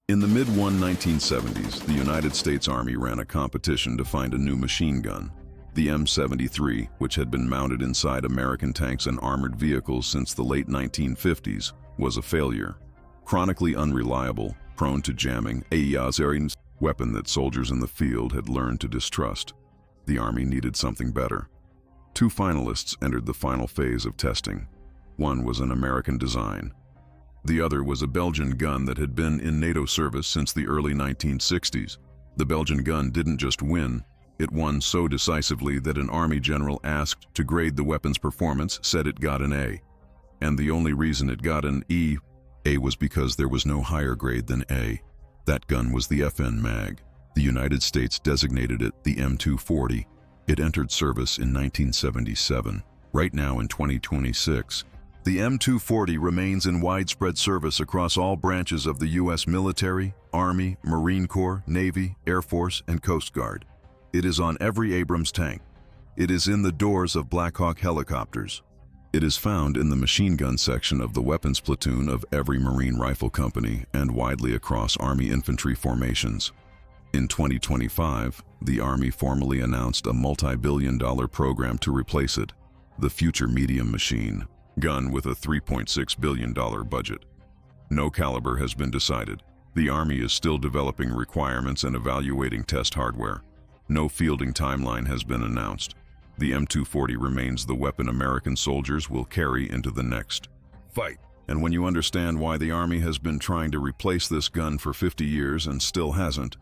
In the mid-1970s, the United States Army ran a competition to find a new machine gun. The M73, which had been mounted inside American tanks and armored vehicles since the late 1950s, was a failure. Chronically unreliable, prone to jamming, a weapon that soldiers in the field had learned to distrust. The Army needed something better. Two finalists entered the final phase of testing. One was an American design. The other was a Belgian gun that had been in NATO service since the early 1960s. The Belgian gun didn't just win, it won so decisively that an Army general asked to grade the weapon's performance said it got an A. And the only reason it got an A was because there was no higher grade than A. That gun was the FN Mag. The United States designated it the M240. It entered service in 1977. Right now in 2026, the M240 remains in widespread service across all branches of the U.S. military, Army, Marine Corps, Navy, Air Force, and Coast Guard. It is on every Abrams tank. It is in the doors of Blackhawk helicopters. It is found in the machine gun section of the weapons platoon of every Marine rifle company and widely across Army infantry formations. In 2025, the Army formally announced a multi-billion-dollar program to replace it, the Future Medium Machine Gun with a $3.6 billion budget. No caliber has been decided. The Army is still developing requirements and evaluating test hardware. No fielding timeline has been announced. The M240 remains the weapon American soldiers will carry into the next fight. And when you understand why the Army has been trying to replace this gun for 50 years and still hasn't,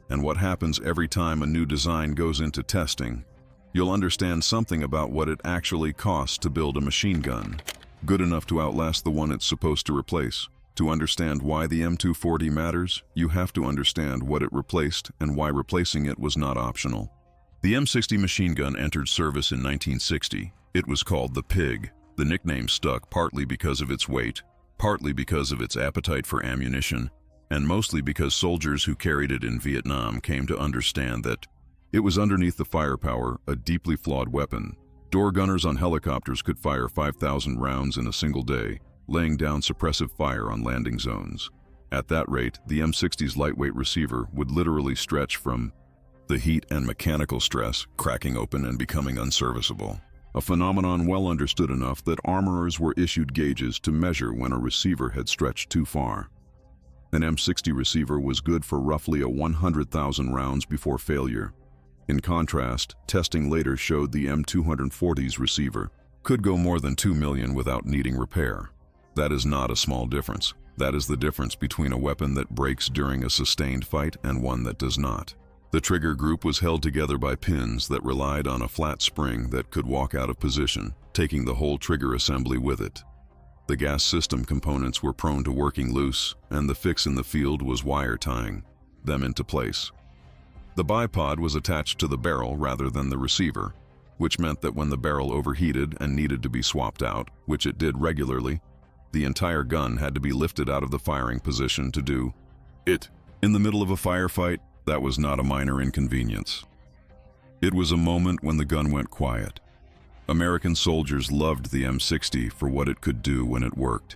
and what happens every time a new design goes into testing, you'll understand something about what it actually costs to build a machine gun, good enough to outlast the one it's supposed to replace. To understand why the M240 matters, you have to understand what it replaced and why replacing it was not optional. The M60 machine gun entered service in 1960. It was called the Pig. The nickname stuck partly because of its weight, partly because of its appetite for ammunition, and mostly because soldiers who carried it in Vietnam came to understand that it was underneath the firepower, a deeply flawed weapon. Door gunners on helicopters could fire 5,000 rounds in a single day, laying down suppressive fire on landing zones. At that rate, the M60's lightweight receiver would literally stretch from the heat and mechanical stress, cracking open and becoming unserviceable. A phenomenon well understood enough that armorers were issued gauges to measure when a receiver had stretched too far. An M60 receiver was good for roughly 100,000 rounds before failure. In contrast, testing later showed the M240's receiver could go more than 2 million without needing repair. That is not a small difference. That is the difference between a weapon that breaks during a sustained fight and one that does not. The trigger group was held together by pins that relied on a flat spring that could walk out of position, taking the whole trigger assembly with it. The gas system components were prone to working loose, and the fix in the field was wire tying them into place. The bipod was attached to the barrel rather than the receiver, which meant that when the barrel overheated and needed to be swapped out, which it did regularly, the entire gun had to be lifted out of the firing position to do it. In the middle of a firefight, that was not a minor inconvenience. It was a moment when the gun went quiet. American soldiers loved the M60 for what it could do when it worked.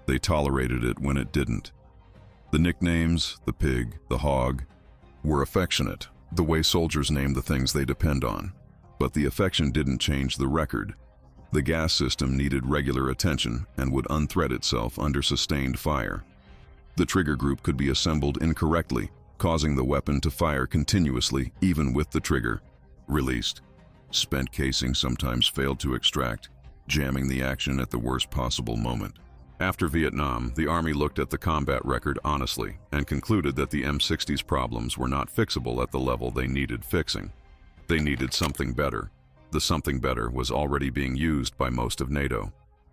They tolerated it when it didn't. The nicknames, the Pig, the Hog, were affectionate, the way soldiers name the things they depend on. But the affection didn't change the record. The gas system needed regular attention and would unthread itself under sustained fire. The trigger group could be assembled incorrectly, causing the weapon to fire continuously even with the trigger released. Spent casing sometimes failed to extract, jamming the action at the worst possible moment. After Vietnam, the Army looked at the combat record honestly and concluded that the M60's problems were not fixable at the level they needed fixing. They needed something better. The something better was already being used by most of NATO.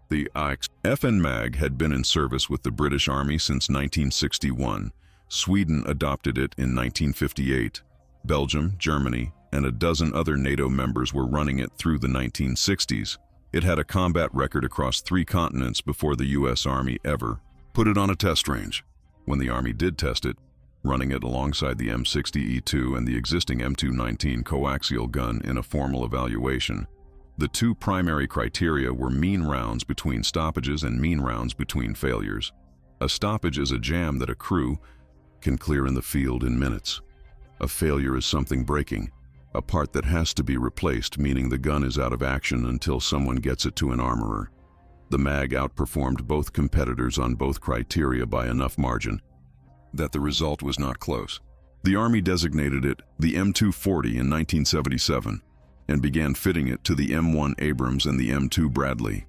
The FN Mag had been in service with the British Army since 1961. Sweden adopted it in 1958. Belgium, Germany, and a dozen other NATO members were running it through the 1960s. It had a combat record across 3 continents before the U.S. Army ever put it on a test range. When the Army did test it, running it alongside the M60E2 and the existing M219 coaxial gun in a formal evaluation, the 2 primary criteria were mean rounds between stoppages and mean rounds between failures. A stoppage is a jam that a crew, can clear in the field in minutes. A failure is something breaking, a part that has to be replaced, meaning the gun is out of action until someone gets it to an armorer. The MAG outperformed both competitors on both criteria by enough margin that the result was not close. The Army designated it the M240 in 1977 and began fitting it to the M1 Abrams and the M2 Bradley.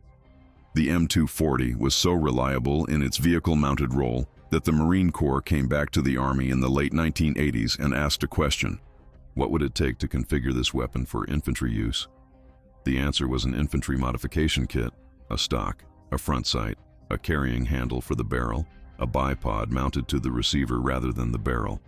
The M240 was so reliable in its vehicle-mounted role that the Marine Corps came back to the Army in the late 1980s and asked a question: what would it take to configure this weapon for infantry use? The answer was an infantry modification kit, a stock, a front sight, a carrying handle for the barrel, a bipod mounted to the receiver rather than the barrel.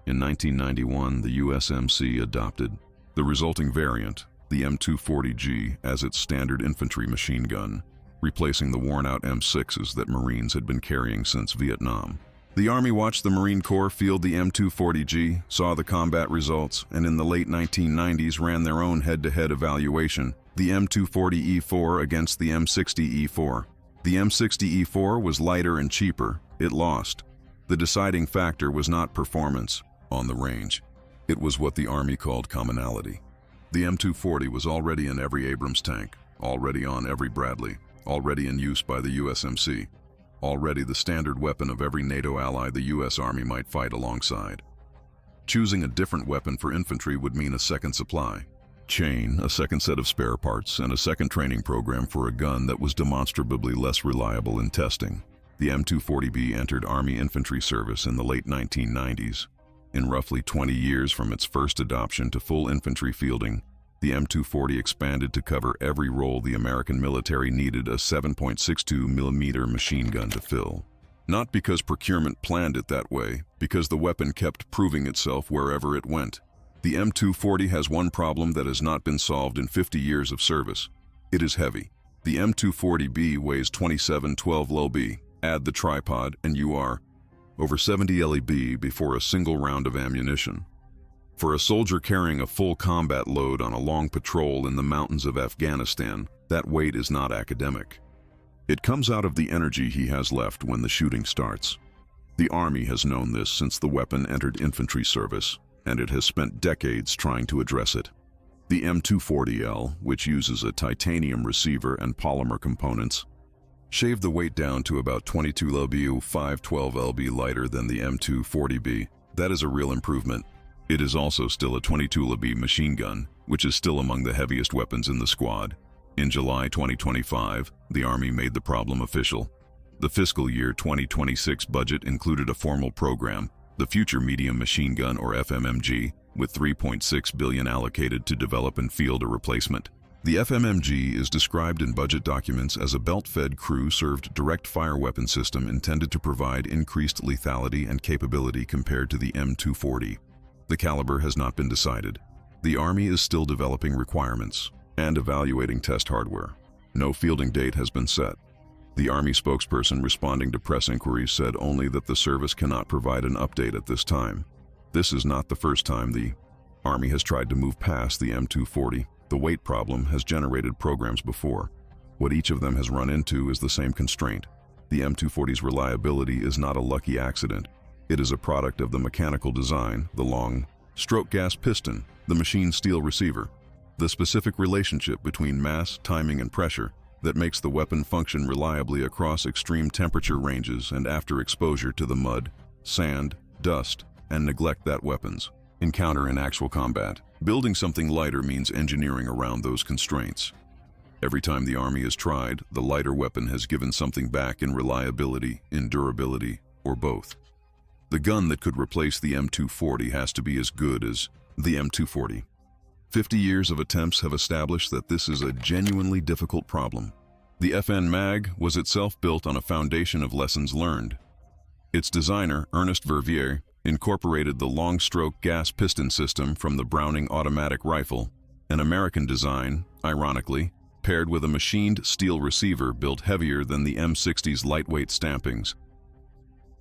In 1991, the USMC adopted the resulting variant, the M240G, as its standard infantry machine gun, replacing the worn-out M6s that Marines had been carrying since Vietnam. The Army watched the Marine Corps field the M240G, saw the combat results, and in the late 1990s ran their own head-to-head evaluation, the M240E4 against the M60E4. The M60E4 was lighter and cheaper. It lost. The deciding factor was not performance on the range. It was what the Army called commonality. The M240 was already in every Abrams tank, already on every Bradley, already in use by the USMC, already the standard weapon of every NATO ally the US Army might fight alongside. Choosing a different weapon for infantry would mean a second supply chain, a second set of spare parts, and a second training program for a gun that was demonstrably less reliable in testing. The M240B entered Army infantry service in the late 1990s. In roughly 20 years from its first adoption to full infantry fielding, the M240 expanded to cover every role the American military needed a 7.62mm machine gun to fill. Not because procurement planned it that way, because the weapon kept proving itself wherever it went. The M240 has one problem that has not been solved in 50 years of service. It is heavy. The M240B weighs 2712 lb. Add the tripod and you are over 70 lb before a single round of ammunition. For a soldier carrying a full combat load on a long patrol in the mountains of Afghanistan, that weight is not academic. It comes out of the energy he has left when the shooting starts. The Army has known this since the weapon entered infantry service, and it has spent decades trying to address it. The M240L, which uses a titanium receiver and polymer components, shaved the weight down to about 22 lb, 512 lb lighter than the M240B. That is a real improvement. It is also still a 22 lb machine gun, which is still among the heaviest weapons in the squad. In July 2025, the Army made the problem official. The fiscal year 2026 budget included a formal program, the Future Medium Machine Gun or FMMG, with $3.6 billion allocated to develop and field a replacement. The FMMG is described in budget documents as a belt-fed crew-served direct-fire weapon system intended to provide increased lethality and capability compared to the M240. The caliber has not been decided. The Army is still developing requirements and evaluating test hardware. No fielding date has been set. The Army spokesperson responding to press inquiries said only that the service cannot provide an update at this time. This is not the first time the Army has tried to move past the M240. The weight problem has generated programs before. What each of them has run into is the same constraint. The M240's reliability is not a lucky accident. It is a product of the mechanical design, the long stroke gas piston, the machine steel receiver, the specific relationship between mass, timing, and pressure that makes the weapon function reliably across extreme temperature ranges and after exposure to the mud, sand, dust, and neglect that weapons encounter in actual combat. Building something lighter means engineering around those constraints. Every time the Army has tried, the lighter weapon has given something back in reliability, in durability, or both. The gun that could replace the M240 has to be as good as the M240. 50 years of attempts have established that this is a genuinely difficult problem. The FN MAG was itself built on a foundation of lessons learned. Its designer, Ernest Verviers, incorporated the long-stroke gas piston system from the Browning automatic rifle, an American design, ironically, paired with a machined steel receiver built heavier than the M60's lightweight stampings.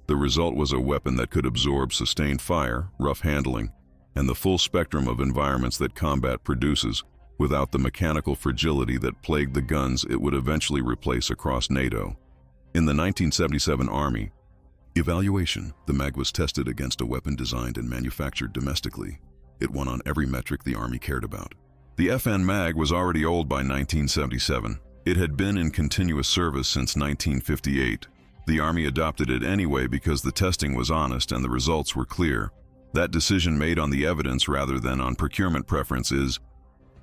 The result was a weapon that could absorb sustained fire, rough handling, and the full spectrum of environments that combat produces without the mechanical fragility that plagued the guns it would eventually replace across NATO. In the 1977 Army, Evaluation. The mag was tested against a weapon designed and manufactured domestically. It won on every metric the Army cared about. The FN mag was already old by 1977. It had been in continuous service since 1958. The Army adopted it anyway because the testing was honest and the results were clear. That decision made on the evidence rather than on procurement preference is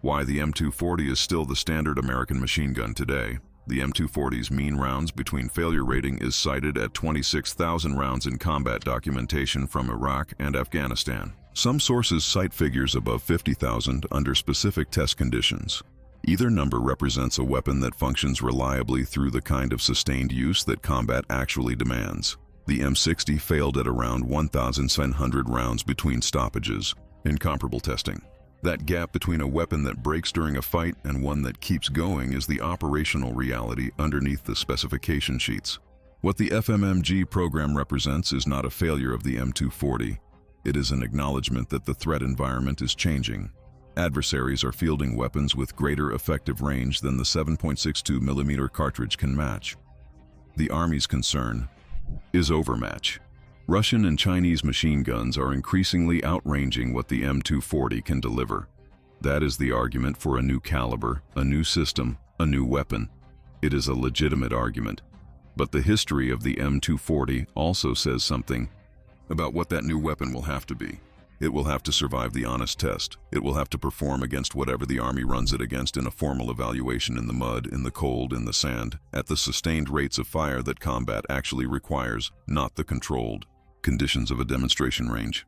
why the M240 is still the standard American machine gun today. The M240's mean rounds between failure rating is cited at 26,000 rounds in combat documentation from Iraq and Afghanistan. Some sources cite figures above 50,000 under specific test conditions. Either number represents a weapon that functions reliably through the kind of sustained use that combat actually demands. The M60 failed at around 1,700 rounds between stoppages in comparable testing. That gap between a weapon that breaks during a fight and one that keeps going is the operational reality underneath the specification sheets. What the FMMG program represents is not a failure of the M240. It is an acknowledgement that the threat environment is changing. Adversaries are fielding weapons with greater effective range than the 7.62mm cartridge can match. The Army's concern is overmatch. Russian and Chinese machine guns are increasingly outranging what the M240 can deliver. That is the argument for a new caliber, a new system, a new weapon. It is a legitimate argument. But the history of the M240 also says something about what that new weapon will have to be. It will have to survive the honest test. It will have to perform against whatever the Army runs it against in a formal evaluation in the mud, in the cold, in the sand, at the sustained rates of fire that combat actually requires, not the controlled conditions of a demonstration range.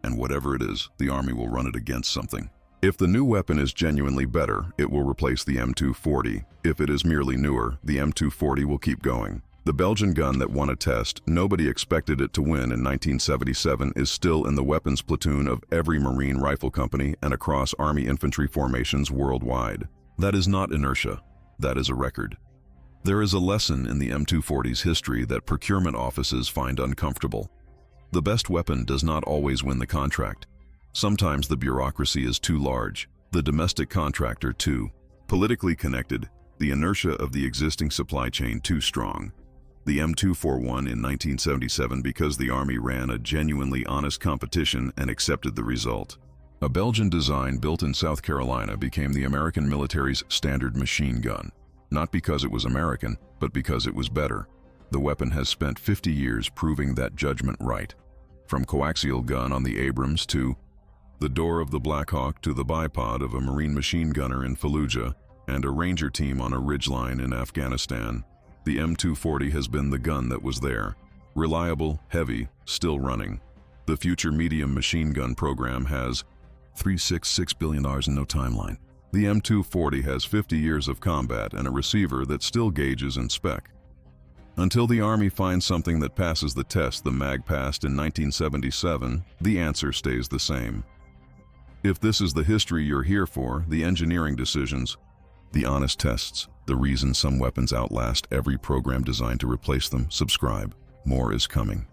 And whatever it is, the Army will run it against something. If the new weapon is genuinely better, it will replace the M240. If it is merely newer, the M240 will keep going. The Belgian gun that won a test, nobody expected it to win in 1977, is still in the weapons platoon of every Marine rifle company and across Army infantry formations worldwide. That is not inertia. That is a record. There is a lesson in the M240's history that procurement offices find uncomfortable. The best weapon does not always win the contract. Sometimes the bureaucracy is too large, the domestic contractor too politically connected, the inertia of the existing supply chain too strong. The M240 won in 1977 because the Army ran a genuinely honest competition and accepted the result. A Belgian design built in South Carolina became the American military's standard machine gun. Not because it was American, but because it was better. The weapon has spent 50 years proving that judgment right. From coaxial gun on the Abrams to the door of the Blackhawk to the bipod of a Marine machine gunner in Fallujah and a Ranger team on a ridgeline in Afghanistan, the M240 has been the gun that was there. Reliable, heavy, still running. The future medium machine gun program has $366 billion in no timeline. The M240 has 50 years of combat and a receiver that still gauges in spec. Until the Army finds something that passes the test the mag passed in 1977, the answer stays the same. If this is the history you're here for, the engineering decisions, the honest tests, the reason some weapons outlast every program designed to replace them, subscribe. More is coming.